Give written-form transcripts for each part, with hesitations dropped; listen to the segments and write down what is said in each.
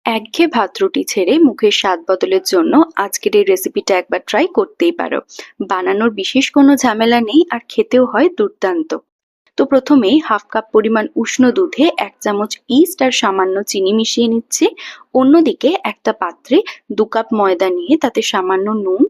একঘেয়ে ভাত রুটি ছেড়ে মুখের স্বাদ বদলের জন্য আজকের এই রেসিপিটা একবার ট্রাই করতেই পারো। বানানোর বিশেষ কোনো ঝামেলা নেই আর খেতেও হয় দুর্দান্ত। তো প্রথমেই হাফ কাপ পরিমাণ উষ্ণ দুধে 1 চামচ ইস্ট আর সামান্য চিনি মিশিয়ে নিচ্ছি। অন্যদিকে একটা পাত্রে 2 কাপ ময়দা নিয়ে তাতে সামান্য নুন,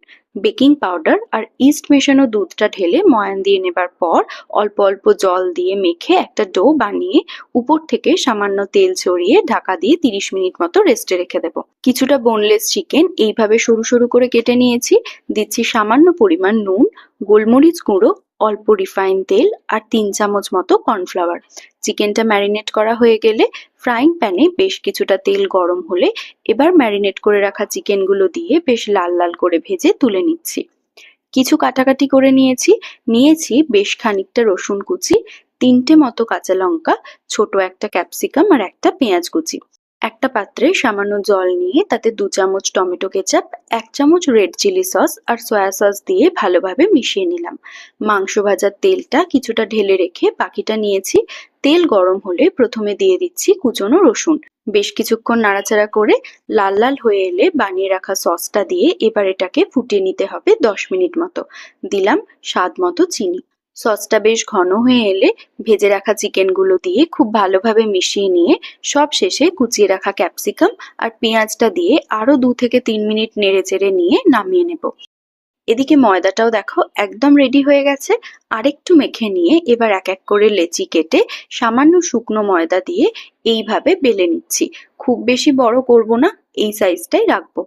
বেকিং পাউডার আর ইস্ট মেশানো দুধটা ঢেলে ময়ান দিয়ে নেবার পর অল্প অল্প জল দিয়ে মেখে একটা ডো বানিয়ে উপর থেকে সামান্য তেল ছড়িয়ে ঢাকা দিয়ে 30 মিনিট মতো রেস্টে রেখে দেবো। কিছুটা বোনলেস চিকেন এইভাবে সরু সরু করে কেটে নিয়েছি। দিচ্ছি সামান্য পরিমাণ নুন, গোলমরিচ গুঁড়ো, অল্প রিফাইন তেল আর 3 চামচ মতো কর্নফ্লাওয়ার। চিকেনটা ম্যারিনেট করা হয়ে গেলে ফ্রাইং প্যানে বেশ কিছুটা তেল গরম হলে এবার ম্যারিনেট করে রাখা চিকেনগুলো দিয়ে বেশ লাল লাল করে ভেজে তুলে নিচ্ছি। কিছু কাটাকাটি করে নিয়েছি বেশ খানিকটা রসুন কুচি, 3টে মতো কাঁচা লঙ্কা, ছোট একটা ক্যাপসিকাম আর একটা পেঁয়াজ কুচি। একটা পাত্রে সামান্য জল নিয়ে তাতে 2 চামচ টমেটো কেচাপ, 1 চামচ রেড চিলি সস আর সয়া সস দিয়ে ভালোভাবে মিশিয়ে নিলাম। মাংস ভাজার তেলটা কিছুটা ঢেলে রেখে বাকিটা নিয়েছি। তেল গরম হলে প্রথমে দিয়ে দিচ্ছি কুচনো রসুন। বেশ কিছুক্ষণ নাড়াচাড়া করে লাল লাল হয়ে এলে বানিয়ে রাখা সসটা দিয়ে এবার এটাকে ফুটিয়ে নিতে হবে 10 মিনিট মতো। দিলাম স্বাদ মতো চিনি। সসটা বেশ ঘন হয়ে এলে ভেজে রাখা চিকেনগুলো দিয়ে খুব ভালোভাবে মিশিয়ে নিয়ে সব শেষে কুচিয়ে রাখা ক্যাপসিকাম আর পেঁয়াজটা দিয়ে আরো 2 থেকে 3 মিনিট নেড়েচেড়ে নিয়ে নামিয়ে নেব। এদিকে ময়দাটাও দেখো একদম রেডি হয়ে গেছে। আরেকটু মেখে নিয়ে এবার এক এক করে লেচি কেটে সামান্য শুকনো ময়দা দিয়ে এইভাবে বেলে নিচ্ছি। খুব বেশি বড় করব না, এই সাইজটাই রাখবো।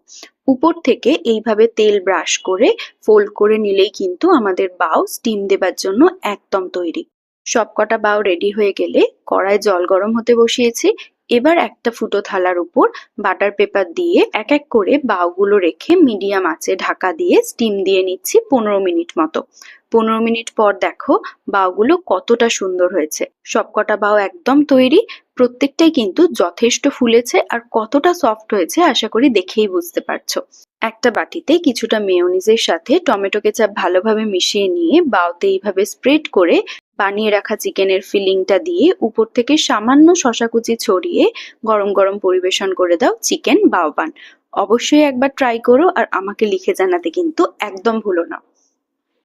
উপর থেকে এইভাবে তেল ব্রাশ করে ফোল্ড করে নিলেই কিন্তু আমাদের বাও স্টিম দেবার জন্য একদম তৈরি। সবকটা বাও রেডি হয়ে গেলে কড়ায় জল গরম হতে বসিয়েছি। এবার একটা ফুটো থালার উপর বাটার পেপার দিয়ে এক এক করে বাওগুলো রেখে মিডিয়াম আঁচে ঢাকা দিয়ে স্টিম দিয়ে নিচ্ছি 15 মিনিট মতো। 15 মিনিট পর দেখো বাওগুলো কতটা সুন্দর হয়েছে। সবকটা বাও একদম তৈরি। প্রত্যেকটাই কিন্তু যথেষ্ট ফুলেছে আর কতটা সফট হয়েছে আশা করি দেখেই বুঝতে পারছো। একটা বাটিতে কিছুটা মেয়োনিজের সাথে টমেটো কেচাপ ভালোভাবে মিশিয়ে নিয়ে বাওতে এইভাবে স্প্রেড করে বানিয়ে রাখা চিকেনের ফিলিংটা দিয়ে উপর থেকে সামান্য শসা কুচি ছড়িয়ে গরম গরম পরিবেশন করে দাও চিকেন বাও বান। অবশ্যই একবার ট্রাই করো আর আমাকে লিখে জানাতে কিন্তু একদম ভুলো না।